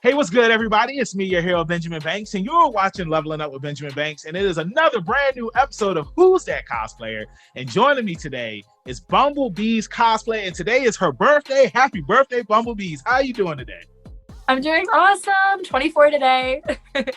Hey, what's good, everybody? It's me, your hero, Benjamin Banks, and you're watching Leveling Up with Benjamin Banks, and it is another brand new episode of Who's That Cosplayer? And joining me today is Bumble Bees Cosplay, and today is her birthday. Happy birthday, Bumble Bees. How are you doing today? I'm doing awesome. 24 today.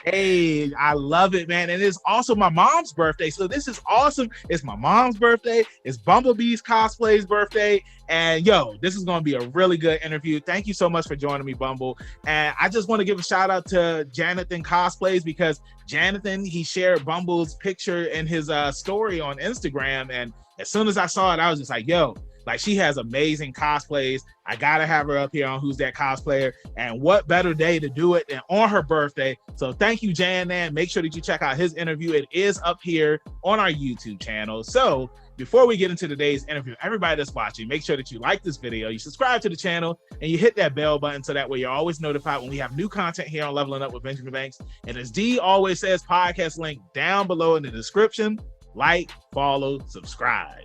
Hey, I love it, man. And it's also my mom's birthday. So this is awesome. It's my mom's birthday. It's Bumble Bees Cosplay's birthday. And yo, this is going to be a really good interview. Thank you so much for joining me, Bumble. And I just want to give a shout out to Jonathan Cosplays, because Jonathan, he shared Bumble's picture in his story on Instagram. And as soon as I saw it, I was just like, yo, like, she has amazing cosplays. I gotta have her up here on Who's That Cosplayer. And what better day to do it than on her birthday? So thank you, Jan. Make sure that you check out his interview. It is up here on our YouTube channel. So before we get into today's interview, everybody that's watching, make sure that you like this video, you subscribe to the channel, and you hit that bell button so that way you're always notified when we have new content here on Leveling Up with Benjamin Banks. And as D always says, podcast link down below in the description. Like, follow, subscribe.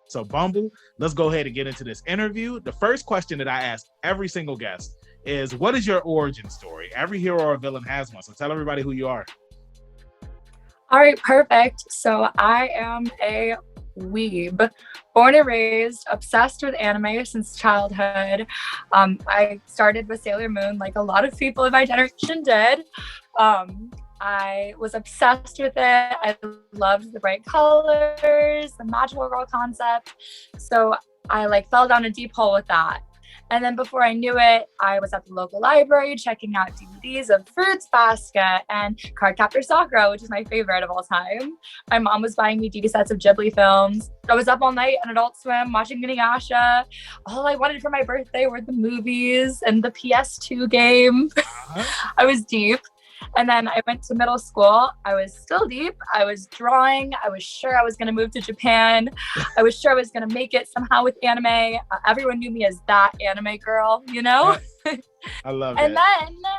So Bumble, let's go ahead and get into this interview. The first question that I ask every single guest is, what is your origin story? Every hero or villain has one. So tell everybody who you are. All right, perfect. So I am a weeb, born and raised, obsessed with anime since childhood. I started with Sailor Moon, like a lot of people in my generation did. I was obsessed with it. I loved the bright colors, the magical girl concept. So I fell down a deep hole with that. And then before I knew it, I was at the local library checking out DVDs of Fruits Basket and Cardcaptor Sakura, which is my favorite of all time. My mom was buying me DVD sets of Ghibli films. I was up all night on Adult Swim watching Inuyasha. All I wanted for my birthday were the movies and the PS2 game. I was deep. And then I went to middle school. I was still deep. I was drawing. I was sure I was going to move to Japan. I was sure I was going to make it somehow with anime. Everyone knew me as that anime girl, you know? I love it. And then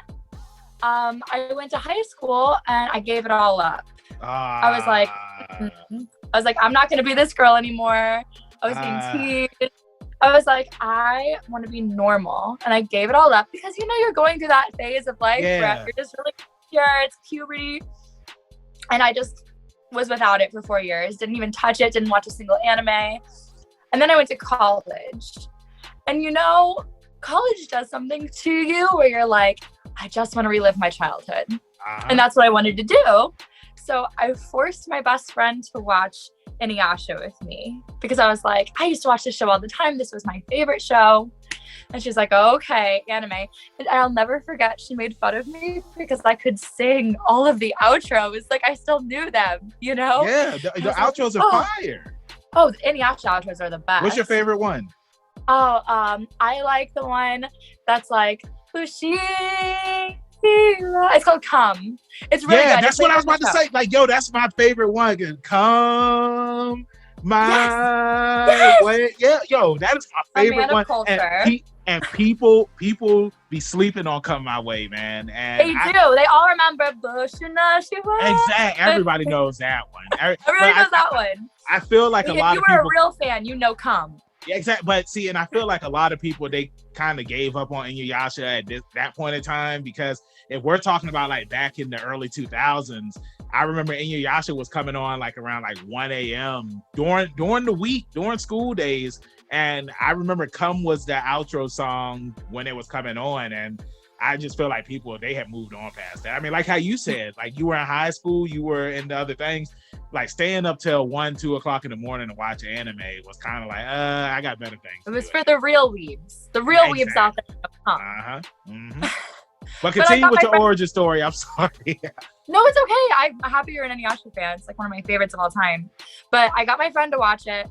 I went to high school and I gave it all up. I was like, I'm not going to be this girl anymore. I was being teased. I was like, I want to be normal. And I gave it all up because, you're going through that phase of life where you're just really pure, it's puberty. And I just was without it for 4 years. Didn't even touch it, didn't watch a single anime. And then I went to college. And college does something to you where you're like, I just want to relive my childhood. And that's what I wanted to do. So I forced my best friend to watch Inuyasha with me because I was like, I used to watch this show all the time. This was my favorite show. And she's like, oh, okay, anime. And I'll never forget, she made fun of me because I could sing all of the outros. Like, I still knew them, Yeah, the outros are fire. Oh, the Inuyasha outros are the best. What's your favorite one? Oh, I like the one that's like, Fushi. It's called Come. It's really good. That's what I was about to say. Like, yo, that's my favorite one. Come my way. Yeah, yo, that is my favorite one. And people be sleeping on Come My Way, man. And they do. They all remember Bushinashi. Exactly. Everybody knows that one. Everybody knows that one. I feel like a lot of people. If you were a real fan, Come. Yeah, exactly. But see, and I feel like a lot of people, they kind of gave up on Inuyasha at that point in time, because if we're talking about like back in the early 2000s, I remember Inuyasha was coming on like around like 1 a.m. during the week, during school days. And I remember Come was the outro song when it was coming on. And I just feel like people, they have moved on past that. I mean, like how you said, like you were in high school, you were into other things. Like staying up till 1-2 o'clock in the morning to watch anime was kind of like, I got better things. It was for the real weebs. The real weebs out there. But continue with your origin story. I'm sorry. No, it's okay. I'm happy you're an Inuyasha fan. It's like one of my favorites of all time. But I got my friend to watch it.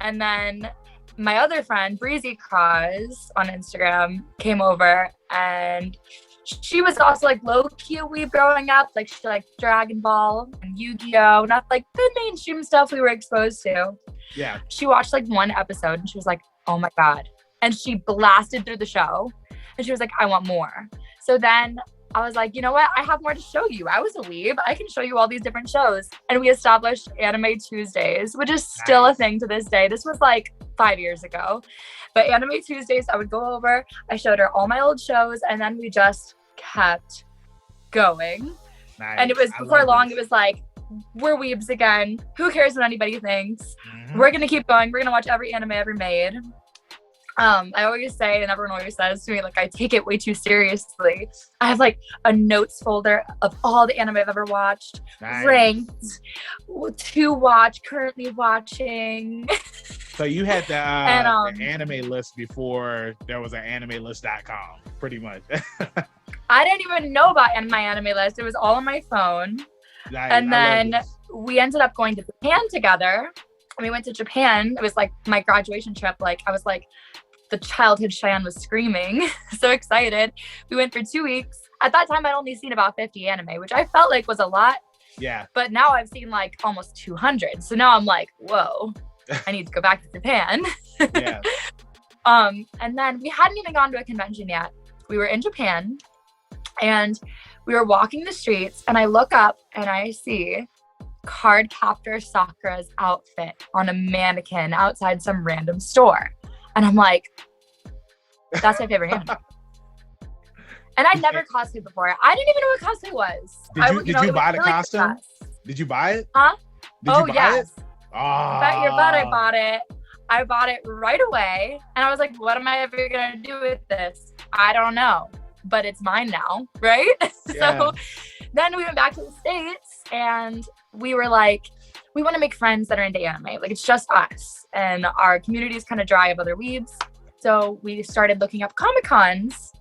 And then my other friend, Breezy Cause on Instagram, came over, and she was also like low-key a weeb growing up. Like she liked Dragon Ball and Yu-Gi-Oh! Not like the mainstream stuff we were exposed to. Yeah. She watched like one episode and she was like, oh my God. And she blasted through the show. And she was like, I want more. So then I was like, you know what? I have more to show you. I was a weeb. I can show you all these different shows. And we established Anime Tuesdays, which is still a thing to this day. This was like 5 years ago. But Anime Tuesdays, I would go over, I showed her all my old shows, and then we just kept going. Nice. And it was before long, it was like, we're weebs again. Who cares what anybody thinks? We're going to keep going. We're going to watch every anime ever made. I always say, and everyone always says to me, like, I take it way too seriously. I have like a notes folder of all the anime I've ever watched, ranked, to watch, currently watching. So you had the anime list before there was an animelist.com, pretty much. I didn't even know about my anime list. It was all on my phone. And then we ended up going to Japan together. And we went to Japan. It was like my graduation trip. Like, I was like, the childhood Cheyenne was screaming. So excited. We went for 2 weeks. At that time, I'd only seen about 50 anime, which I felt like was a lot. Yeah. But now I've seen like almost 200. So now I'm like, whoa, I need to go back to Japan. Yeah. And then we hadn't even gone to a convention yet. We were in Japan and we were walking the streets, and I look up and I see Cardcaptor Sakura's outfit on a mannequin outside some random store. And I'm like, that's my favorite anime. And I'd never cosplayed before. I didn't even know what cosplay was. Did you buy the costume? Did you buy it? Huh? Yes. Oh. Bet your butt I bought it. I bought it right away. And I was like, what am I ever going to do with this? I don't know. But it's mine now, right? Yeah. So then we went back to the States and we were like, we want to make friends that are into anime. Like, it's just us. And our community is kind of dry of other weebs. So we started looking up Comic-Cons.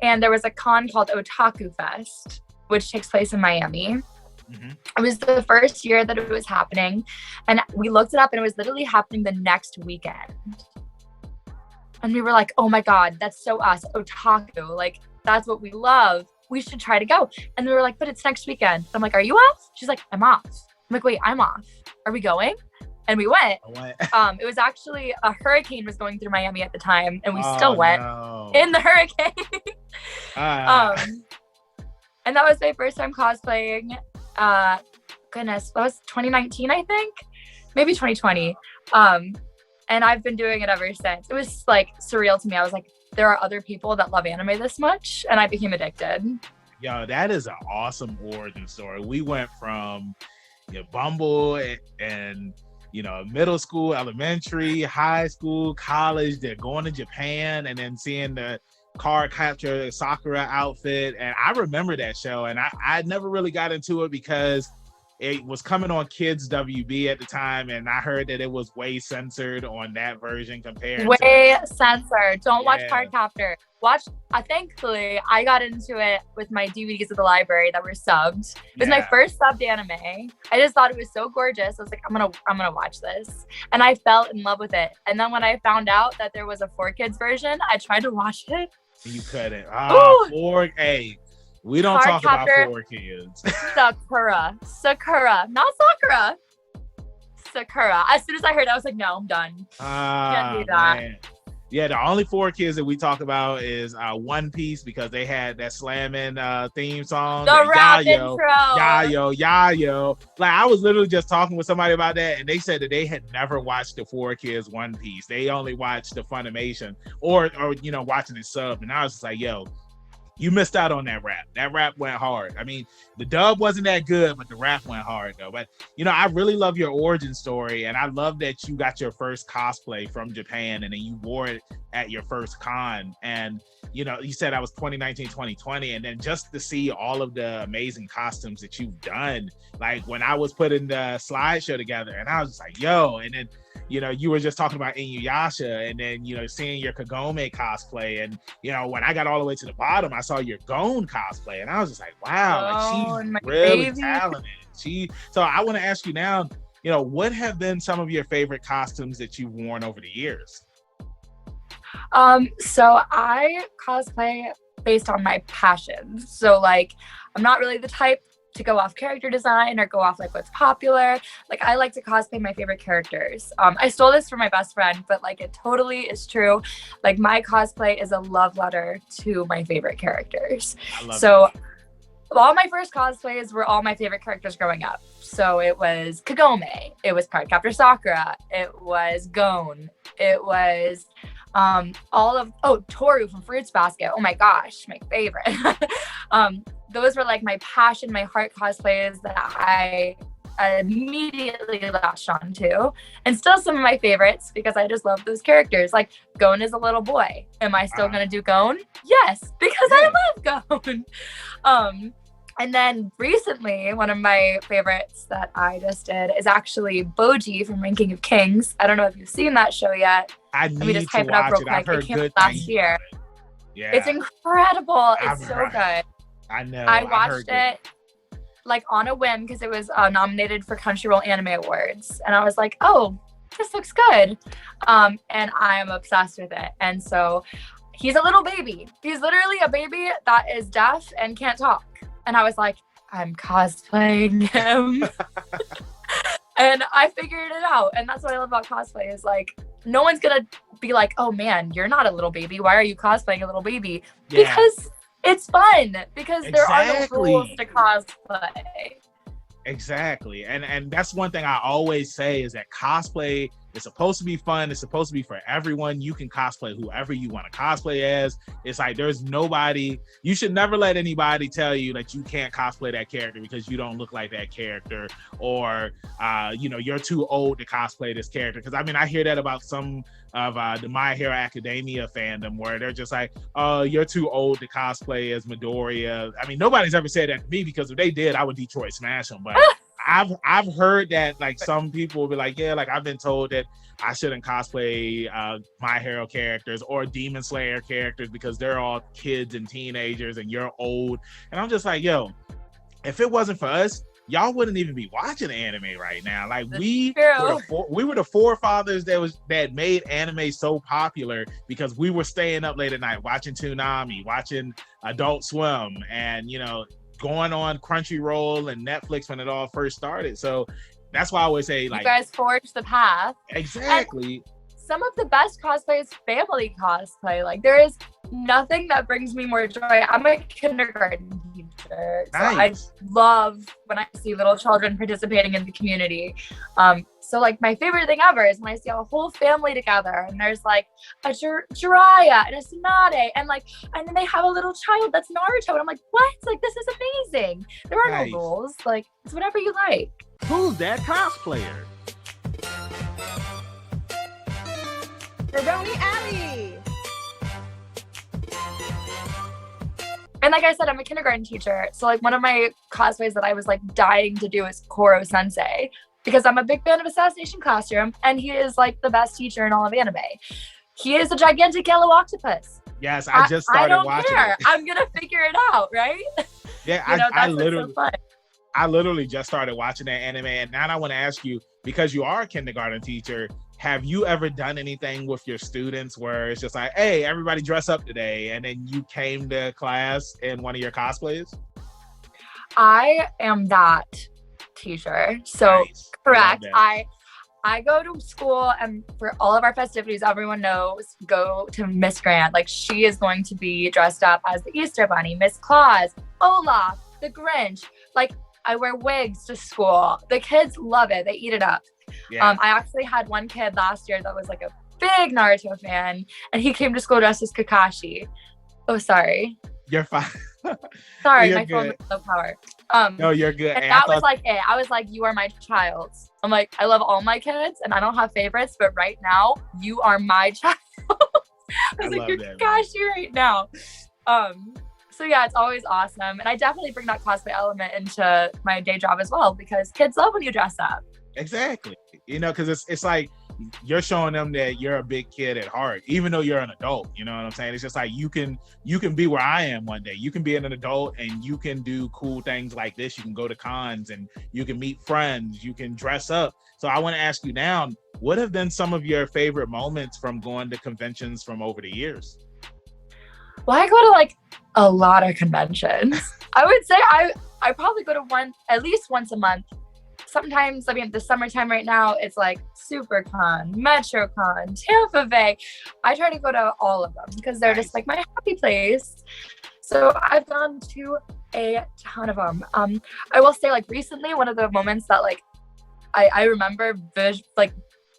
And there was a con called Otaku Fest, which takes place in Miami. Mm-hmm. It was the first year that it was happening. And we looked it up and it was literally happening the next weekend. And we were like, oh my God, that's so us, otaku. Like, that's what we love. We should try to go. And we were like, but it's next weekend. I'm like, are you off? She's like, I'm off. I'm like, wait, I'm off. Are we going? And we went. It was actually a hurricane was going through Miami at the time, and we still went in the hurricane. And that was my first time cosplaying. Goodness, that was 2019, I think, maybe 2020. And I've been doing it ever since. It was like surreal to me. I was like, there are other people that love anime this much, and I became addicted. Yo, that is an awesome origin story. We went from Bumble and middle school, elementary, high school, college, they're going to Japan, and then seeing the Cardcaptor Sakura outfit. And I remember that show, and I never really got into it because it was coming on Kids WB at the time, and I heard that it was way censored on that version compared to censored. Don't watch Cardcaptor. Watch. Thankfully, I got into it with my DVDs at the library that were subbed. It was my first subbed anime. I just thought it was so gorgeous. I was like, I'm gonna watch this, and I fell in love with it. And then when I found out that there was a 4Kids version, I tried to watch it. You couldn't. We don't talk about 4Kids. Sakura, not Sakura. Sakura. As soon as I heard it, I was like, no, I'm done. Can't do that. Man. Yeah, the only 4Kids that we talk about is One Piece, because they had that slamming theme song. The rap intro. Yayo. Like, I was literally just talking with somebody about that, and they said that they had never watched the 4Kids One Piece. They only watched the Funimation or watching it subbed. And I was just like, yo, you missed out on that rap. That rap went hard. I mean, the dub wasn't that good, but the rap went hard though. But I really love your origin story, and I love that you got your first cosplay from Japan, and then you wore it at your first con. And you said that was 2019, 2020, and then just to see all of the amazing costumes that you've done, like when I was putting the slideshow together, and I was just like, yo, and then you were just talking about Inuyasha, and then, seeing your Kagome cosplay. And, when I got all the way to the bottom, I saw your Gon cosplay, and I was just like, wow, like, she's really talented. So I want to ask you now, what have been some of your favorite costumes that you've worn over the years? So I cosplay based on my passions. So like, I'm not really the type to go off character design or go off like what's popular. Like, I like to cosplay my favorite characters. I stole this from my best friend, but like, it totally is true. Like, my cosplay is a love letter to my favorite characters. So all my first cosplays were all my favorite characters growing up. So it was Kagome, it was Cardcaptor Sakura, it was Gon, it was Toru from Fruits Basket. Oh my gosh, my favorite. Those were like my passion, my heart cosplays that I immediately latched on to, and still some of my favorites because I just love those characters. Like Gon is a little boy. Am I still gonna do Gon? Yes, because I love Gon. And then recently, one of my favorites that I just did is actually Boji from Ranking of Kings. I don't know if you've seen that show yet. Let me just hype it up real quick. It came out last year. Yeah. It's incredible. It's so good. I know. I watched it like on a whim because it was nominated for Crunchyroll Anime Awards. And I was like, oh, this looks good. And I am obsessed with it. And so he's a little baby. He's literally a baby that is deaf and can't talk. And I was like, I'm cosplaying him. And I figured it out. And that's what I love about cosplay is like, no one's going to be like, oh man, you're not a little baby. Why are you cosplaying a little baby? Yeah. Because it's fun. Because there are no rules to cosplay. Exactly. And that's one thing I always say is that cosplay is supposed to be fun. It's supposed to be for everyone. You can cosplay whoever you want to cosplay as. It's like there's nobody, you should never let anybody tell you that you can't cosplay that character because you don't look like that character, or you're too old to cosplay this character. Because I mean, I hear that about some of the My Hero Academia fandom where they're just like, oh, you're too old to cosplay as Midoriya. I mean, nobody's ever said that to me, because if they did, I would Detroit smash them. But I've heard that like some people will be like, yeah, like I've been told that I shouldn't cosplay My Hero characters or Demon Slayer characters because they're all kids and teenagers and you're old. And I'm just like, yo, if it wasn't for us, y'all wouldn't even be watching anime right now. Like we were the forefathers that made anime so popular because we were staying up late at night watching Toonami, watching Adult Swim, and going on Crunchyroll and Netflix when it all first started. So that's why I always say, like, you guys forged the path. Exactly. And some of the best cosplay is family cosplay. Like there is nothing that brings me more joy. I'm a kindergarten teacher, so nice. I love when I see little children participating in the community. So like my favorite thing ever is when I see a whole family together and there's like a Jiraiya and a Tsunade and then they have a little child that's Naruto, and I'm like, what? Like this is amazing. There are no rules. Like it's whatever you like. Who's that cosplayer? Roni Alley. And like I said, I'm a kindergarten teacher. So like one of my cosplays that I was like dying to do is Koro Sensei, because I'm a big fan of Assassination Classroom and he is like the best teacher in all of anime. He is a gigantic yellow octopus. Yes, I just started watching it. I'm going to figure it out, right? Yeah, I literally just started watching that anime, and now I want to ask you, because you are a kindergarten teacher, have you ever done anything with your students where it's just like, hey, everybody dress up today, and then you came to class in one of your cosplays? I am that teacher. So nice. Correct. I go to school, and for all of our festivities, everyone knows, go to Miss Grant. Like she is going to be dressed up as the Easter Bunny, Miss Claus, Olaf, the Grinch. Like I wear wigs to school. The kids love it. They eat it up. Yeah. I actually had one kid last year that was like a big Naruto fan, and he came to school dressed as Kakashi. Oh, sorry. You're fine. Sorry, my phone was low power. No, you're good. And that was like it. I was like, you are my child. I'm like, I love all my kids, and I don't have favorites, but right now, you are my child. I was like, you're Kakashi right now. So yeah, it's always awesome. And I definitely bring that cosplay element into my day job as well, because kids love when you dress up. Exactly. Because it's like you're showing them that you're a big kid at heart, even though you're an adult. You know what I'm saying? It's just like you can be where I am one day. You can be an adult and you can do cool things like this. You can go to cons and you can meet friends. You can dress up. So I want to ask you now, what have been some of your favorite moments from going to conventions from over the years? Well, I go to like a lot of conventions. I would say I probably go to one at least once a month. Sometimes, I mean, the summertime right now, it's like SuperCon, MetroCon, Tampa Bay. I try to go to all of them because they're just like my happy place. So I've gone to a ton of them. I will say, like recently, one of the moments that like I remember like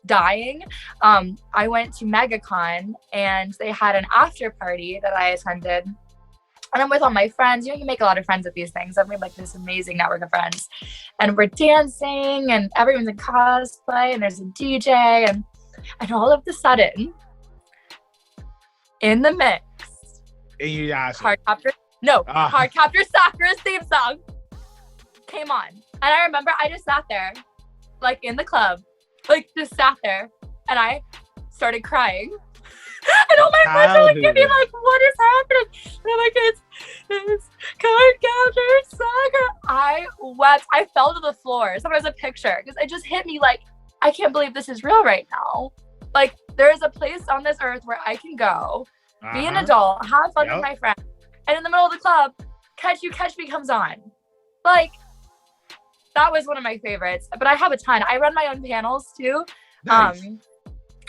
dying, I went to MegaCon and they had an after party that I attended. And I'm with all my friends. You make a lot of friends at these things. I've made like this amazing network of friends. And we're dancing and everyone's in cosplay and there's a DJ. And all of a sudden, in the mix, Inuyasha. Cardcaptor Sakura's theme song came on. And I remember I just sat there, like in the club, like just sat there and I started crying. And all my friends are looking at me like, what is happening? And I'm like, it's Cardcaptor Sakura. I wept. I fell to the floor. Someone has a picture because it just hit me like, I can't believe this is real right now. Like, there is a place on this earth where I can go, be an adult, have fun with my friends, and in the middle of the club, Catch You, Catch Me comes on. Like, that was one of my favorites. But I have a ton. I run my own panels too. Nice.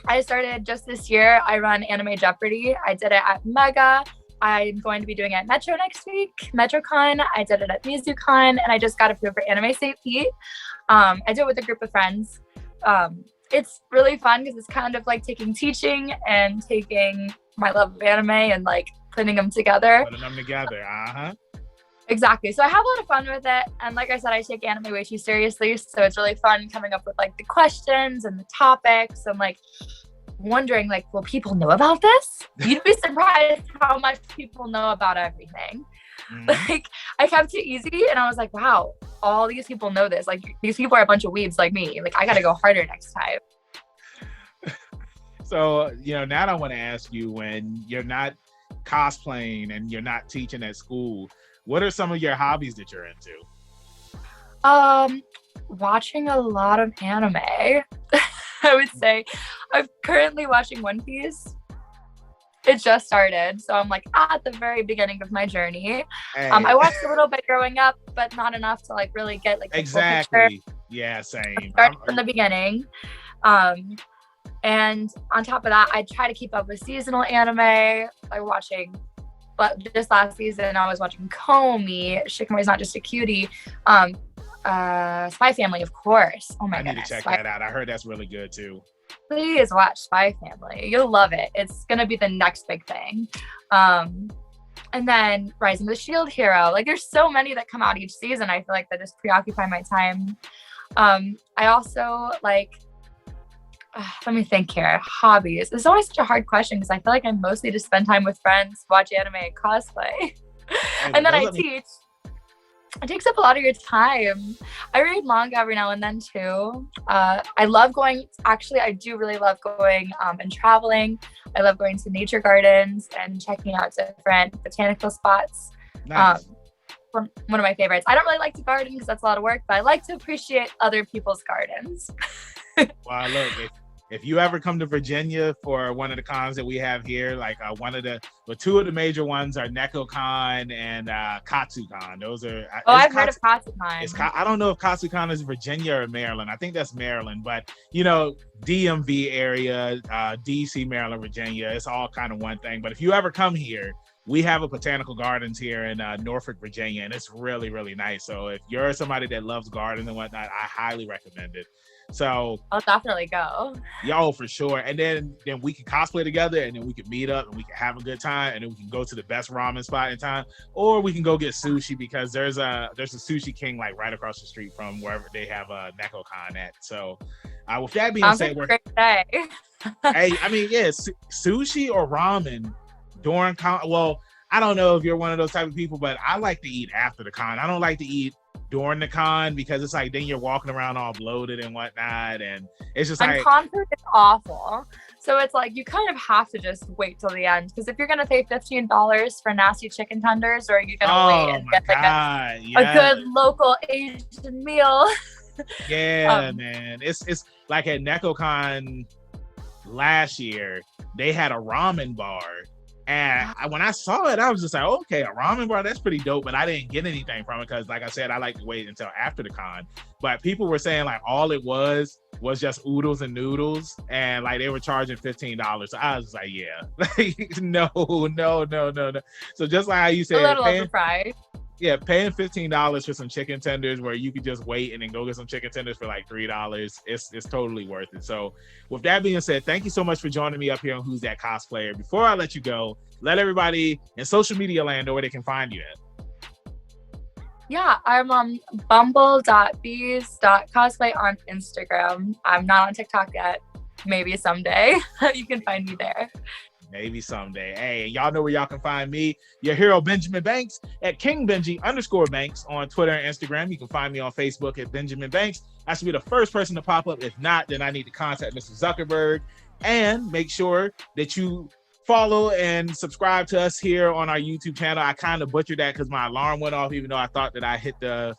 I started just this year. I run Anime Jeopardy. I did it at Mega. I'm going to be doing it at Metro next week, MetroCon. I did it at MizuCon, and I just got approved for Anime St. Pete. I do it with a group of friends. It's really fun because it's kind of like taking teaching and taking my love of anime and like putting them together. Exactly. So I have a lot of fun with it. And like I said, I take anime way too seriously. So it's really fun coming up with like the questions and the topics. I'm like wondering, like, will people know about this? You'd be surprised how much people know about everything. Like, I kept it easy and I was like, wow, all these people know this. Like, these people are a bunch of weebs like me. Like, I got to go harder next time. So, now I want to ask you, when you're not cosplaying and you're not teaching at school, what are some of your hobbies that you're into? Watching a lot of anime. I would say I'm currently watching One Piece. It just started, so I'm like at the very beginning of my journey. Hey. I watched a little bit growing up, but not enough to like really get like the exactly. full picture. Yeah, same. Start from the beginning. And on top of that, I try to keep up with seasonal anime. I'm watching, but this last season I was watching Komi. Shikamaru's Not Just a Cutie. Spy Family, of course. Oh my goodness. I need to check that out. I heard that's really good too. Please watch Spy Family. You'll love it. It's gonna be the next big thing. And then Rising of the Shield Hero. Like, there's so many that come out each season. I feel like that just preoccupy my time. I also like, let me think here. Hobbies. It's always such a hard question because I feel like I mostly just spend time with friends, watch anime, and cosplay. And then I teach. It takes up a lot of your time. I read manga every now and then too. I love going, actually, I do really love going and traveling. I love going to nature gardens and checking out different botanical spots. Nice. One of my favorites. I don't really like to garden because that's a lot of work, but I like to appreciate other people's gardens. Well, look, if you ever come to Virginia for one of the cons that we have here, like two of the major ones are NecoCon and KatsuCon. Those are. I've heard of KatsuCon. I don't know if KatsuCon is Virginia or Maryland. I think that's Maryland, but DMV area, DC, Maryland, Virginia, it's all kind of one thing. But if you ever come here, we have a botanical gardens here in Norfolk, Virginia, and it's really, really nice. So if you're somebody that loves gardens and whatnot, I highly recommend it. So I'll definitely go. Yo, for sure. And then we can cosplay together, and then we can meet up and we can have a good time, and then we can go to the best ramen spot in town, or we can go get sushi because there's a Sushi King like right across the street from wherever they have a NecoCon at. So with that being said, hey, I mean, yeah, sushi or ramen during con. Well, I don't know if you're one of those type of people, but I like to eat after the con. I don't like to eat during the con because it's like then you're walking around all bloated and whatnot, and it's just like con food is awful. So it's like you kind of have to just wait till the end, because if you're gonna pay $15 for nasty chicken tenders, or you're gonna wait and get like a good local Asian meal. Yeah, man. It's like at NecoCon last year, they had a ramen bar. And when I saw it, I was just like, okay, a ramen bar, that's pretty dope. But I didn't get anything from it because, like I said, I like to wait until after the con. But people were saying like all it was just oodles and noodles, and like they were charging $15. So I was like, yeah, no. So just like how you said, a little overpriced. Yeah, paying $15 for some chicken tenders where you could just wait and then go get some chicken tenders for like $3. It's totally worth it. So with that being said, thank you so much for joining me up here on Who's That Cosplayer. Before I let you go, let everybody in social media land know where they can find you at. Yeah, I'm on bumble.bees.cosplay on Instagram. I'm not on TikTok yet. Maybe someday you can find me there. Maybe someday. Hey, y'all know where y'all can find me, your hero Benjamin Banks, at KingBenji_Banks on Twitter and Instagram. You can find me on Facebook at Benjamin Banks. I should be the first person to pop up. If not, then I need to contact Mr. Zuckerberg. And make sure that you follow and subscribe to us here on our YouTube channel. I kind of butchered that because my alarm went off, even though I thought that I hit the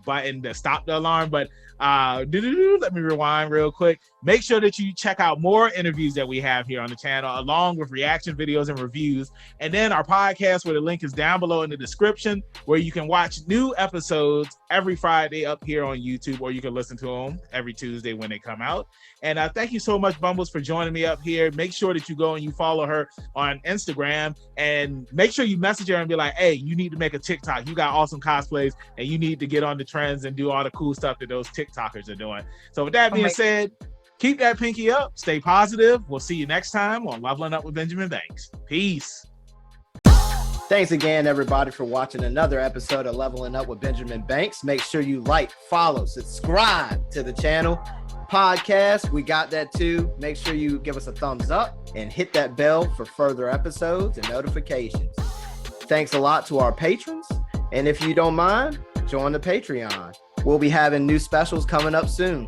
button to stop the alarm. But let me rewind real quick. Make sure that you check out more interviews that we have here on the channel, along with reaction videos and reviews. And then our podcast, where the link is down below in the description, where you can watch new episodes every Friday up here on YouTube, or you can listen to them every Tuesday when they come out. And thank you so much, Bumbles, for joining me up here. Make sure that you go and you follow her on Instagram, and make sure you message her and be like, hey, you need to make a TikTok. You got awesome cosplays, and you need to get on the trends and do all the cool stuff that those TikTokers are doing. So with that being said, keep that pinky up, stay positive. We'll see you next time on Leveling Up with Benjamin Banks. Peace. Thanks again, everybody, for watching another episode of Leveling Up with Benjamin Banks. Make sure you like, follow, subscribe to the channel. Podcast, we got that too. Make sure you give us a thumbs up and hit that bell for further episodes and notifications. Thanks a lot to our patrons. And if you don't mind, join the Patreon. We'll be having new specials coming up soon.